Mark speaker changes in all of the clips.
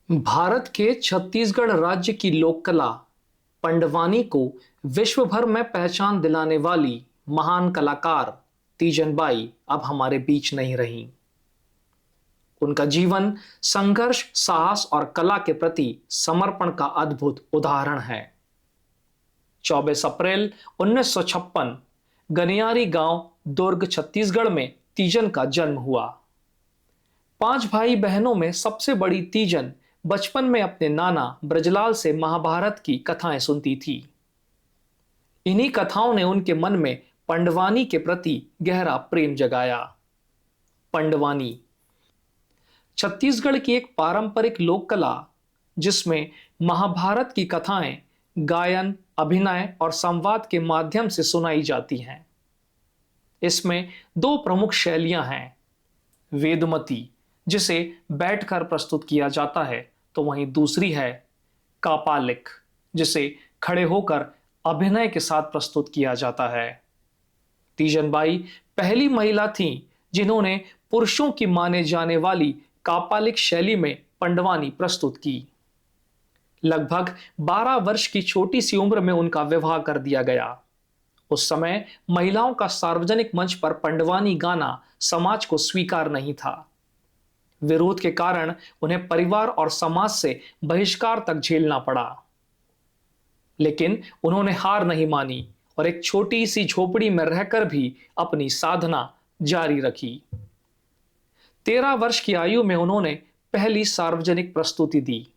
Speaker 1: भारत के छत्तीसगढ़ राज्य की लोक कला पंडवानी को विश्व भर में पहचान दिलाने वाली महान कलाकार तीजन बाई अब हमारे बीच नहीं रहीं। उनका जीवन संघर्ष, साहस और कला के प्रति समर्पण का अद्भुत उदाहरण है। 24 अप्रैल 1956 गनियारी गांव, दुर्ग, छत्तीसगढ़ में तीजन का जन्म हुआ। 5 भाई बहनों में सबसे बड़ी तीजन बचपन में अपने नाना ब्रजलाल से महाभारत की कथाएं सुनती थी। इन्हीं कथाओं ने उनके मन में पंडवानी के प्रति गहरा प्रेम जगाया। पंडवानी छत्तीसगढ़ की एक पारंपरिक लोक कला जिसमें महाभारत की कथाएं गायन, अभिनय और संवाद के माध्यम से सुनाई जाती हैं। इसमें 2 प्रमुख शैलियां हैं, वेदमती जिसे बैठकर प्रस्तुत किया जाता है, तो वहीं दूसरी है कापालिक जिसे खड़े होकर अभिनय के साथ प्रस्तुत किया जाता है। तीजन बाई पहली महिला थीं जिन्होंने पुरुषों की माने जाने वाली कापालिक शैली में पंडवानी प्रस्तुत की। लगभग 12 वर्ष की छोटी सी उम्र में उनका विवाह कर दिया गया। उस समय महिलाओं का सार्वजनिक मंच पर पंडवानी गाना समाज को स्वीकार नहीं था। विरोध के कारण उन्हें परिवार और समाज से बहिष्कार तक झेलना पड़ा, लेकिन उन्होंने हार नहीं मानी और एक छोटी सी झोपड़ी में रहकर भी अपनी साधना जारी रखी। 13 वर्ष की आयु में उन्होंने पहली सार्वजनिक प्रस्तुति दी।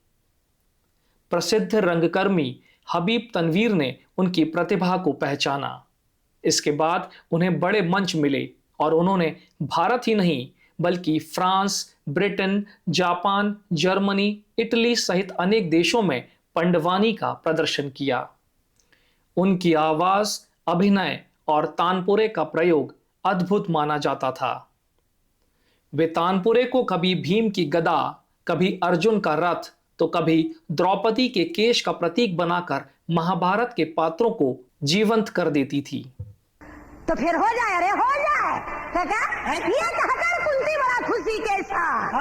Speaker 1: प्रसिद्ध रंगकर्मी हबीब तनवीर ने उनकी प्रतिभा को पहचाना। इसके बाद उन्हें बड़े मंच मिले और उन्होंने भारत ही नहीं बल्कि France, Britain, Japan, Germany, Italy सहित अनेक देशों में पंडवानी का प्रदर्शन किया। उनकी आवाज, अभिनय और तानपुरे का प्रयोग अद्भुत माना जाता था। वे तानपुरे को कभी भीम की गदा, कभी अर्जुन का रथ, तो कभी द्रौपदी के केश का प्रतीक बनाकर महाभारत के पात्रों को जीवंत कर देती थी।
Speaker 2: तो फिर हो जाए, अरे हो जाए काका, ये कहकर कुंती बड़ा खुशी के साथ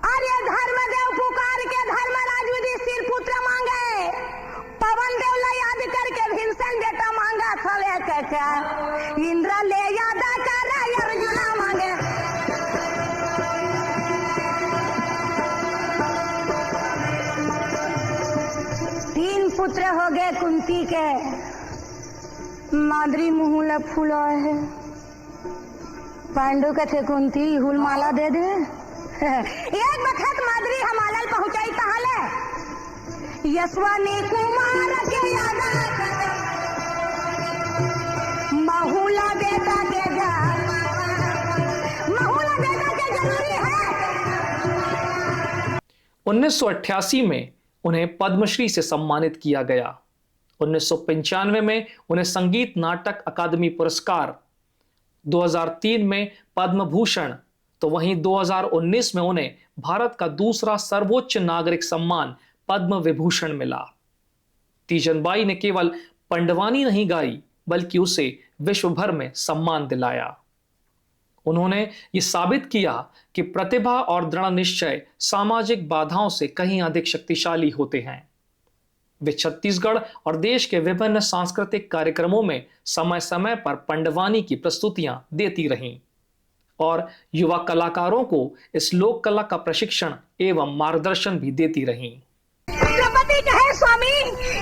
Speaker 2: अरे धर्मदेव पुकार के धर्मराज युधिष्ठिर पुत्र मांगे, पवन देव ला याद करके भीमसेन बेटा मांगा थवे काका, इंद्र ले याद कर अर्जुना मांगे। तीन पुत्र हो गए कुंती के, माद्री मुँह फूलो है, पांडु के थे कुंती हुल माला दे दे। एक वक्त माद्री हमालल पहुंचाई तहाले, यशवनी कुमार के यादा महुला बेटा के जा, महुला बेटा के जरूरी है।
Speaker 1: 1988 में उन्हें पद्मश्री से सम्मानित किया गया। 1995 में उन्हें संगीत नाटक अकादमी पुरस्कार, 2003 में पद्म भूषण, तो वहीं 2019 में उन्हें भारत का दूसरा सर्वोच्च नागरिक सम्मान पद्म विभूषण मिला। तीजन बाई ने केवल पंडवानी नहीं गाई बल्कि उसे विश्व भर में सम्मान दिलाया। उन्होंने ये साबित किया कि प्रतिभा और दृढ़ निश्चय सामाजिक बाधाओं से कहीं अधिक शक्तिशाली होते हैं। वे छत्तीसगढ़ और देश के विभिन्न सांस्कृतिक कार्यक्रमों में समय समय पर पंडवानी की प्रस्तुतियां देती रहीं और युवा कलाकारों को इस लोक कला का प्रशिक्षण एवं मार्गदर्शन भी देती रहीं।
Speaker 2: द्रौपदी कहे स्वामी,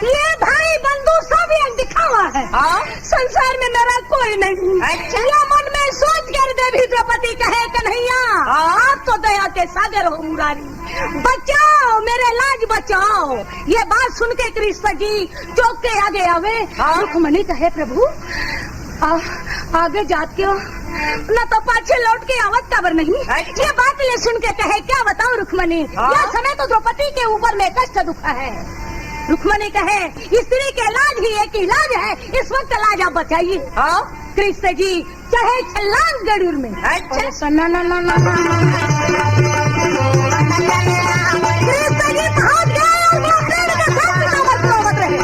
Speaker 2: ये भाई बंधु सब एक दिखावा है, संसार में मेरा कोई नहीं। या मन में सोच कर देवी द्रौपदी कहे कन्हैया, आप तो दया के सागर हो मुरारी, बचाओ मेरे लाज बचाओ। ये बात सुन के कृष्ण जी चौक के आगे आवे। रुक्मणी कहे प्रभु आगे जात क्यों न तो पाछे लौट के आवत काबर नहीं। ये बात ले सुन के कहे क्या बताऊं रुक्मणी, यह समय तो द्रौपदी के ऊपर में कष्ट दुखा है। रुक्मणी कहे स्त्री के लाज ही एक इलाज है, इस वक्त लाज आप बचाइए। कृष्ण जी चाहे छलांग गरुड़ में, कृष्ण जी भाग गए और वो पेड़ के साथ नौबत रहे।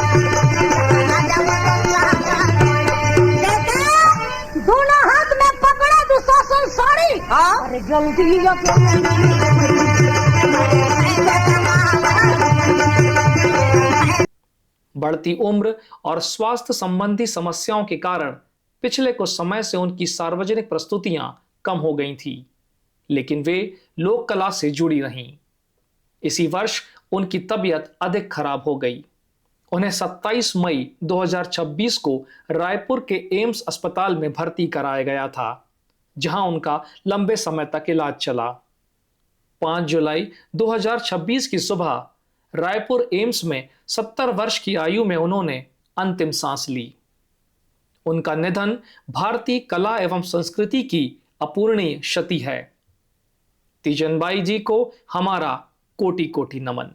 Speaker 2: दोनों हाथ में पकड़ा दुशासन साड़ी, अरे जल्दी
Speaker 1: बढ़ती उम्र और स्वास्थ्य संबंधी समस्याओं के कारण पिछले कुछ समय से उनकी सार्वजनिक प्रस्तुतियां कम हो गई थी, लेकिन वे लोक कला से जुड़ी रहीं। इसी वर्ष उनकी तबीयत अधिक खराब हो गई। उन्हें 27 मई 2026 को रायपुर के एम्स अस्पताल में भर्ती कराया गया था, जहां उनका लंबे समय तक इलाज चला। 5 जुलाई 2026 की सुबह रायपुर एम्स में 70 वर्ष की आयु में उन्होंने अंतिम सांस ली। उनका निधन भारतीय कला एवं संस्कृति की अपूरणीय क्षति है। तीजन बाई जी को हमारा कोटि कोटि नमन।